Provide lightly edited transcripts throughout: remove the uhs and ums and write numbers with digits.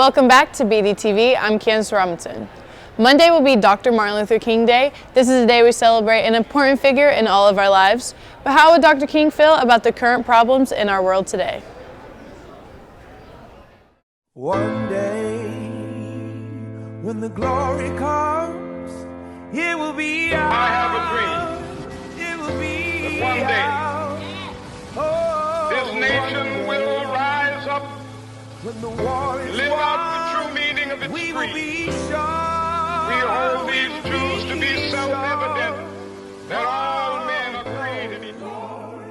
Welcome back to Bdtv. I'm Candace Robinson. Monday will be Dr. Martin Luther King Day. This is a day we celebrate an important figure in all of our lives. But how would Dr. King feel about the current problems in our world today? One day, when the glory comes, it will be out. I have a dream. It will be That one day, out. Oh, this nation will rise up, when the war is live won, out the true meaning of its we will creed. be sure. We hold these truths to be self-evident, that all men are created equal.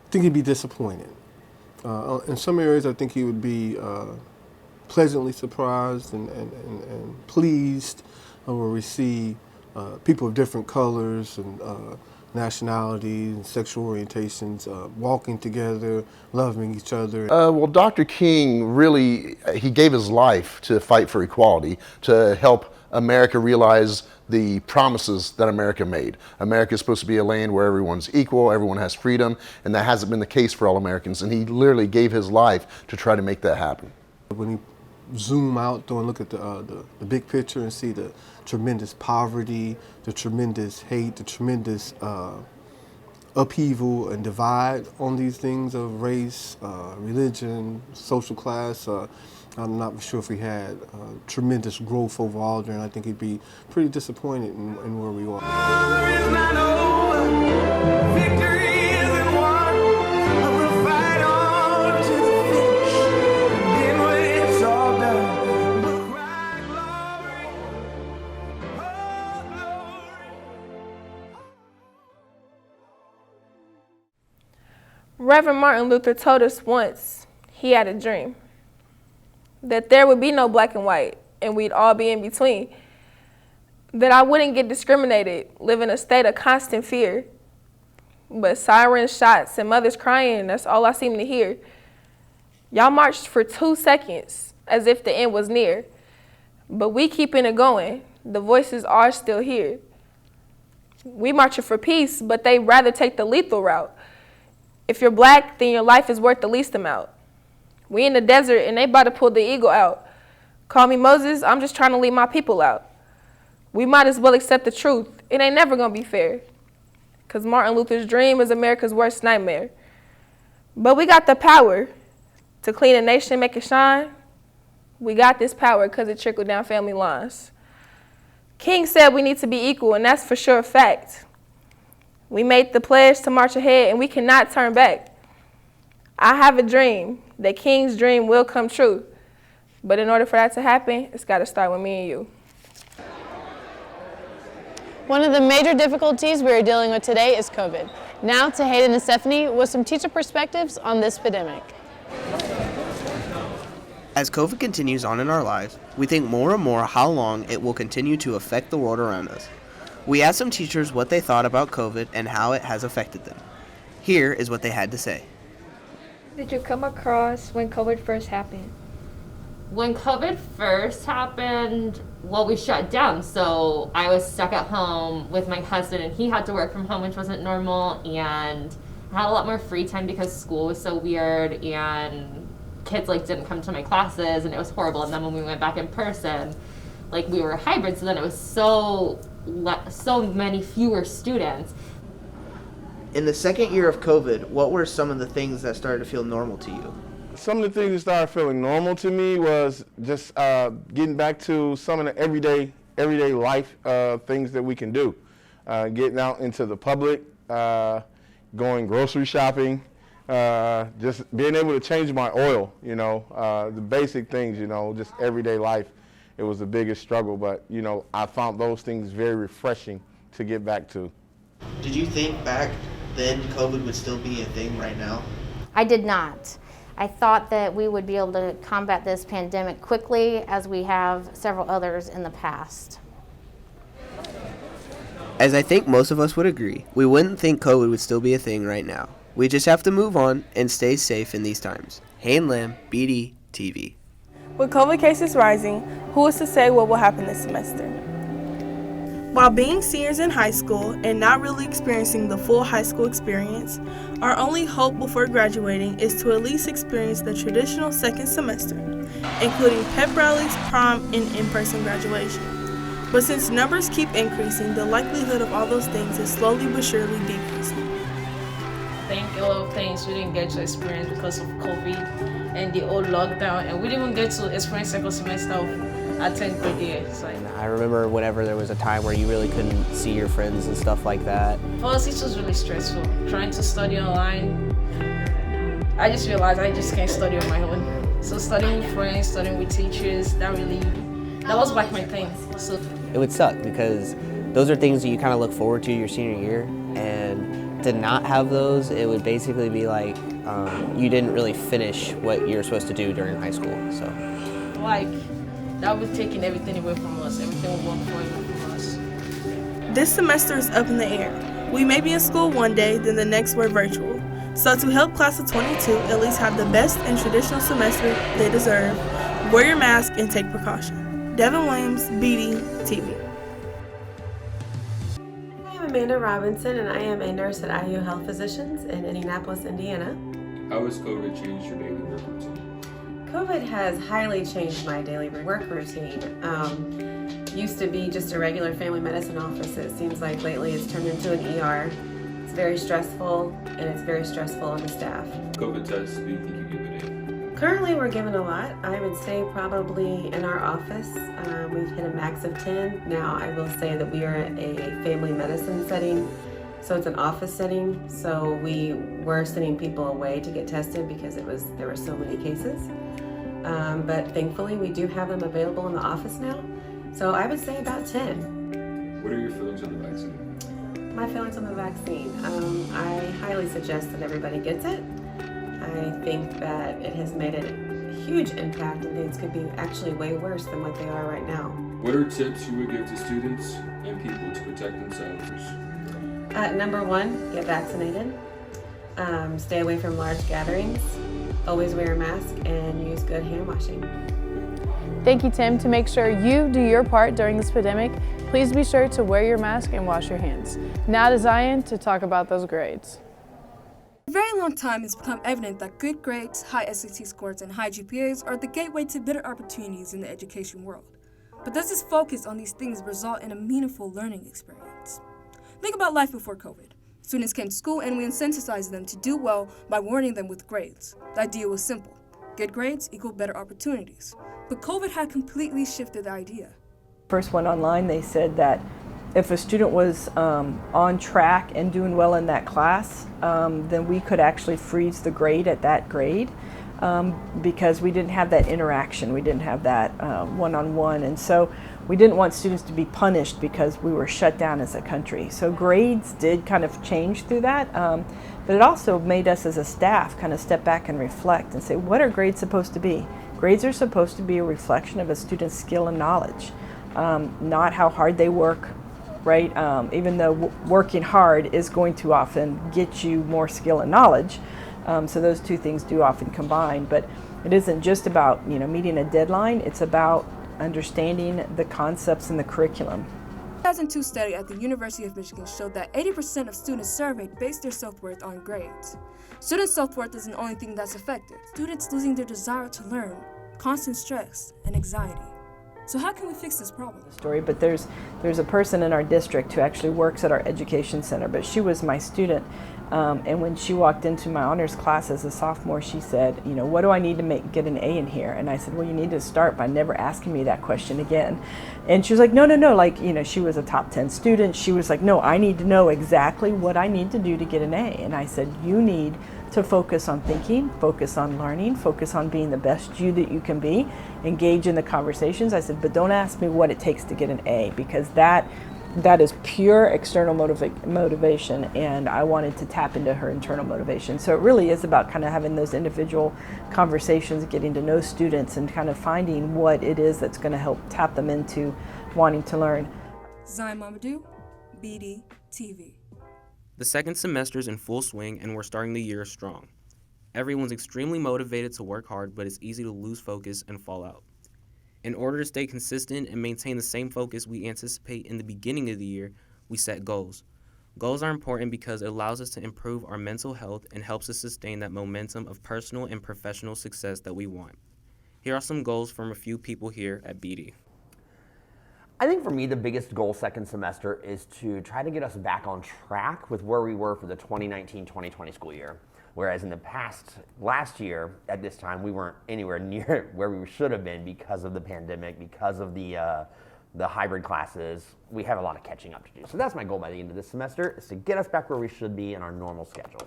I think he'd be disappointed. In some areas, I think he would be pleasantly surprised and pleased where we see people of different colors and nationalities and sexual orientations walking together, loving each other. Well, Dr. King really, he gave his life to fight for equality, to help America realize the promises that America made. America is supposed to be a land where everyone's equal, everyone has freedom, and that hasn't been the case for all Americans. And he literally gave his life to try to make that happen. When you zoom out though and look at the big picture and see the tremendous poverty, the tremendous hate, the tremendous upheaval and divide on these things of race, religion, social class, I'm not sure if we had tremendous growth overall there, and I think he'd be pretty disappointed in where we are. War is not over. Victory isn't won. We'll fight on to the finish. Then when it's all done, we'll cry glory. Oh, glory. Reverend Martin Luther told us once he had a dream that there would be no black and white and we'd all be in between, that I wouldn't get discriminated, live in a state of constant fear. But sirens, shots, and mothers crying, that's all I seem to hear. Y'all marched for 2 seconds as if the end was near, but we keeping it going, the voices are still here. We marching for peace, but they rather take the lethal route. If you're black, then your life is worth the least amount. We in the desert and they about to pull the eagle out. Call me Moses, I'm just trying to lead my people out. We might as well accept the truth. It ain't never gonna be fair. Cause Martin Luther's dream is America's worst nightmare. But we got the power to clean a nation, make it shine. We got this power cause it trickled down family lines. King said we need to be equal, and that's for sure a fact. We made the pledge to march ahead and we cannot turn back. I have a dream that King's dream will come true. But in order for that to happen, it's got to start with me and you. One of the major difficulties we are dealing with today is COVID. Now to Hayden and Stephanie with some teacher perspectives on this pandemic. As COVID continues on in our lives, we think more and more how long it will continue to affect the world around us. We asked some teachers what they thought about COVID and how it has affected them. Here is what they had to say. Did you come across when COVID first happened? When COVID first happened, well, we shut down. So I was stuck at home with my husband and he had to work from home, which wasn't normal. And I had a lot more free time because school was so weird and kids didn't come to my classes and it was horrible. And then when we went back in person, we were hybrid. So then it was so many fewer students. In the second year of COVID, what were some of the things that started to feel normal to you? Some of the things that started feeling normal to me was just getting back to some of the everyday life things that we can do. Getting out into the public, going grocery shopping, just being able to change my oil, the basic things, just everyday life. It was the biggest struggle, but, I found those things very refreshing to get back to. Did you think back then COVID would still be a thing right now? I did not. I thought that we would be able to combat this pandemic quickly as we have several others in the past. As I think most of us would agree, we wouldn't think COVID would still be a thing right now. We just have to move on and stay safe in these times. Hayden Lamb, Bdtv. With COVID cases rising, who is to say what will happen this semester? While being seniors in high school and not really experiencing the full high school experience, our only hope before graduating is to at least experience the traditional second semester, including pep rallies, prom, and in-person graduation. But since numbers keep increasing, the likelihood of all those things is slowly but surely decreasing. I think a lot of things we didn't get to experience because of COVID and the old lockdown, and we didn't even get to experience second semester at 10th grade year. So I remember whenever there was a time where you really couldn't see your friends and stuff like that. for us, it was really stressful. Trying to study online, I just realized I just can't study on my own. So studying with friends, studying with teachers, that was like my thing. So It would suck because those are things that you kind of look forward to your senior year, and to not have those, it would basically be like you didn't really finish what you're supposed to do during high school. So, like, that would be taking everything away from us. Everything would walk away from us. This semester is up in the air. We may be in school one day, then the next we're virtual. So to help class of 22 at least have the best and traditional semester they deserve, wear your mask and take precaution. Devin Williams, Bdtv. I am Amanda Robinson, and I am a nurse at IU Health Physicians in Indianapolis, Indiana. How has COVID changed your daily work routine? COVID has highly changed my daily work routine. Used to be just a regular family medicine office. It seems like lately it's turned into an ER. It's very stressful, and it's very stressful on the staff. COVID tests, do you think you give a day? Currently, we're given a lot. I would say probably in our office, we've hit a max of 10. Now, I will say that we are at a family medicine setting, so it's an office setting. So we were sending people away to get tested because there were so many cases. But thankfully, we do have them available in the office now. So I would say about 10. What are your feelings on the vaccine? My feelings on the vaccine. I highly suggest that everybody gets it. I think that it has made a huge impact, and things could be actually way worse than what they are right now. What are tips you would give to students and people to protect themselves? Number one, get vaccinated. Stay away from large gatherings. Always wear a mask and use good hand washing. Thank you, Tim. To make sure you do your part during this pandemic, please be sure to wear your mask and wash your hands. Now to Zion to talk about those grades. For a very long time, it's become evident that good grades, high SAT scores, and high GPAs are the gateway to better opportunities in the education world. But does this focus on these things result in a meaningful learning experience? Think about life before COVID. Students came to school and we incentivized them to do well by rewarding them with grades. The idea was simple. Good grades equal better opportunities. But COVID had completely shifted the idea. First went online, they said that if a student was on track and doing well in that class, then we could actually freeze the grade at that grade because we didn't have that interaction, we didn't have that one-on-one, and so we didn't want students to be punished because we were shut down as a country. So grades did kind of change through that, but it also made us as a staff kind of step back and reflect and say, what are grades supposed to be? Grades are supposed to be a reflection of a student's skill and knowledge, not how hard they work, right? Even though working hard is going to often get you more skill and knowledge, so those two things do often combine. But it isn't just about meeting a deadline. It's about understanding the concepts in the curriculum. A 2002 study at the University of Michigan showed that 80% of students surveyed based their self-worth on grades. Student self-worth isn't the only thing that's affected. Students losing their desire to learn, constant stress, and anxiety. So how can we fix this problem? But there's a person in our district who actually works at our education center, but she was my student, and when she walked into my honors class as a sophomore, she said, what do I need to get an A in here? And I said, well, you need to start by never asking me that question again. And she was like, no, she was a top 10 student. She was like, no, I need to know exactly what I need to do to get an A. And I said, you need to focus on thinking, focus on learning, focus on being the best you that you can be, engage in the conversations. I said, but don't ask me what it takes to get an A, because that is pure external motivation, and I wanted to tap into her internal motivation. So it really is about kind of having those individual conversations, getting to know students, and kind of finding what it is that's going to help tap them into wanting to learn. Zion Mamadou, Bdtv. The second semester's in full swing, and we're starting the year strong. Everyone's extremely motivated to work hard, but it's easy to lose focus and fall out. In order to stay consistent and maintain the same focus we anticipate in the beginning of the year, we set goals. Goals are important because it allows us to improve our mental health and helps us sustain that momentum of personal and professional success that we want. Here are some goals from a few people here at BD. I think for me, the biggest goal second semester is to try to get us back on track with where we were for the 2019-2020 school year. Whereas in the past, last year, at this time, we weren't anywhere near where we should have been because of the pandemic, because of the hybrid classes. We have a lot of catching up to do. So that's my goal by the end of this semester, is to get us back where we should be in our normal schedule.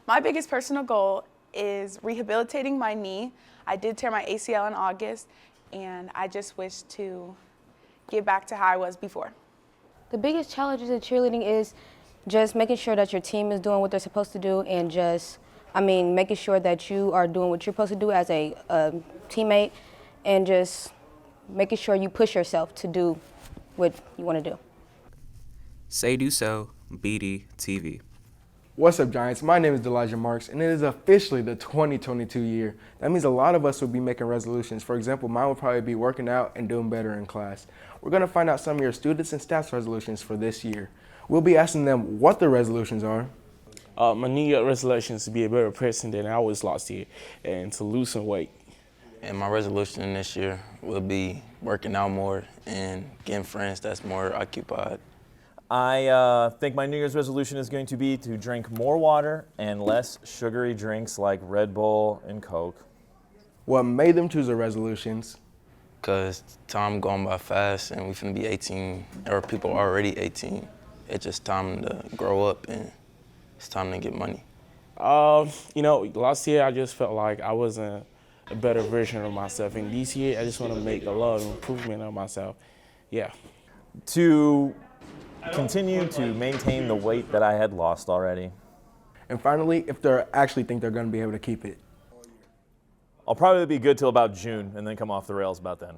My biggest personal goal is rehabilitating my knee. I did tear my ACL in August, and I just wish to get back to how I was before. The biggest challenges in cheerleading is just making sure that your team is doing what they're supposed to do, and making sure that you are doing what you're supposed to do as a teammate, and just making sure you push yourself to do what you want to do. Say Do So, Bdtv. What's up, Giants? My name is Elijah Marks, and it is officially the 2022 year. That means a lot of us will be making resolutions. For example, mine will probably be working out and doing better in class. We're going to find out some of your students' and staff's resolutions for this year. We'll be asking them what their resolutions are. My New Year resolution is to be a better person than I was last year and to lose some weight. And my resolution this year will be working out more and getting friends that's more occupied. I think my New Year's resolution is going to be to drink more water and less sugary drinks like Red Bull and Coke. What made them choose their resolutions? Because time going by fast and we finna be 18, or people are already 18. It's just time to grow up and it's time to get money. Last year I just felt like I wasn't a better version of myself. And this year I just want to make a lot of improvement on myself. Yeah. To continue to maintain the weight that I had lost already. And finally, if they actually think they're going to be able to keep it. I'll probably be good till about June and then come off the rails about then.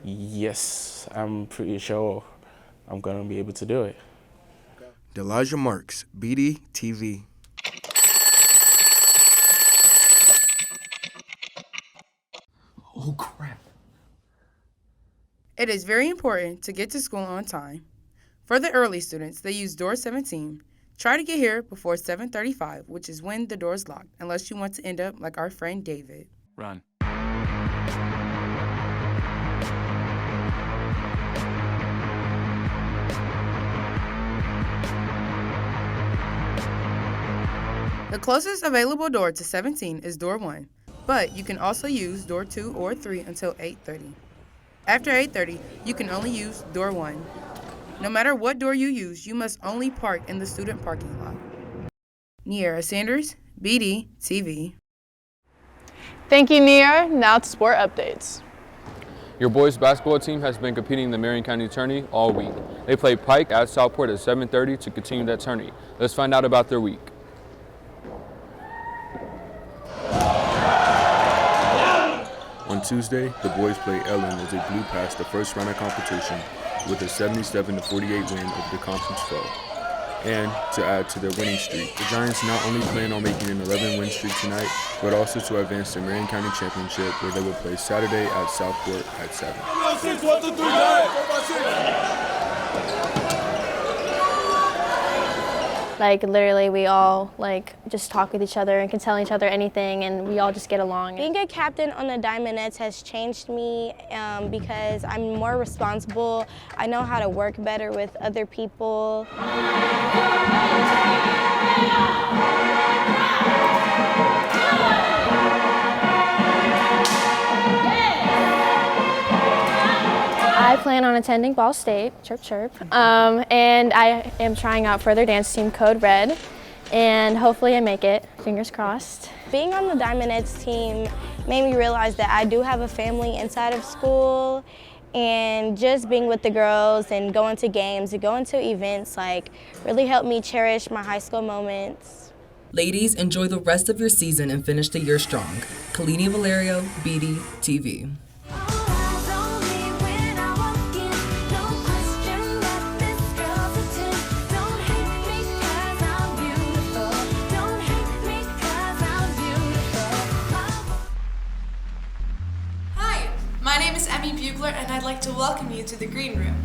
Yes, I'm pretty sure I'm going to be able to do it. Elijah Marks, Bdtv. Oh, crap. It is very important to get to school on time. For the early students, they use door 17. Try to get here before 7:35, which is when the door is locked, unless you want to end up like our friend David. Run. The closest available door to 17 is door 1, but you can also use door 2 or 3 until 8:30. After 8:30, you can only use door 1. No matter what door you use, you must only park in the student parking lot. Niera Sanders, Bdtv. Thank you, Niera. Now to sport updates. Your boys basketball team has been competing in the Marion County Tourney all week. They play Pike at Southport at 7:30 to continue that tourney. Let's find out about their week. On Tuesday, the boys play Ellen as they blew past the first round of competition with a 77-48 win over the conference foe. And to add to their winning streak, the Giants not only plan on making an 11-win streak tonight, but also to advance the Marion County Championship, where they will play Saturday at Southport at 7. Like literally we all just talk with each other and can tell each other anything, and we all just get along. Being a captain on the Diamondettes has changed me because I'm more responsible. I know how to work better with other people. I plan on attending Ball State, chirp chirp, and I am trying out for their dance team, Code Red, and hopefully I make it, fingers crossed. Being on the Diamondettes team made me realize that I do have a family inside of school, and just being with the girls and going to games and going to events really helped me cherish my high school moments. Ladies, enjoy the rest of your season and finish the year strong. Kalini Valerio, Bdtv. Emmy Bugler, and I'd like to welcome you to the Green Room.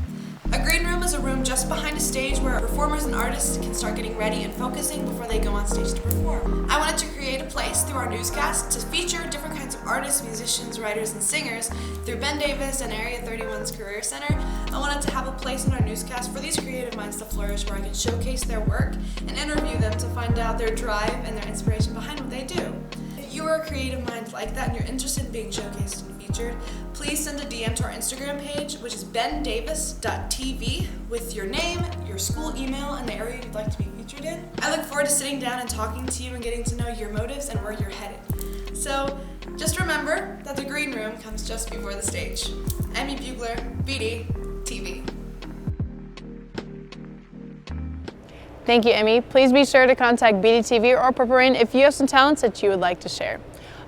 A green room is a room just behind a stage where performers and artists can start getting ready and focusing before they go on stage to perform. I wanted to create a place through our newscast to feature different kinds of artists, musicians, writers, and singers through Ben Davis and Area 31's Career Center. I wanted to have a place in our newscast for these creative minds to flourish, where I can showcase their work and interview them to find out their drive and their inspiration behind what they do. If you are a creative mind like that and you're interested in being showcased and featured, please send a DM to our Instagram page, which is bdtv, with your name, your school email, and the area you'd like to be featured in. I look forward to sitting down and talking to you and getting to know your motives and where you're headed. So just remember that the green room comes just before the stage. Emmy Bugler, Bdtv. Thank you, Emmy. Please be sure to contact Bdtv or Purple if you have some talents that you would like to share.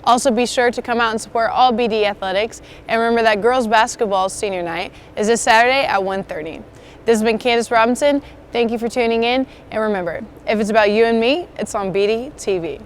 Also, be sure to come out and support all BD athletics, and remember that girls basketball senior night is this Saturday at 1:30. This has been Candace Robinson. Thank you for tuning in, and remember, if it's about you and me, it's on Bdtv.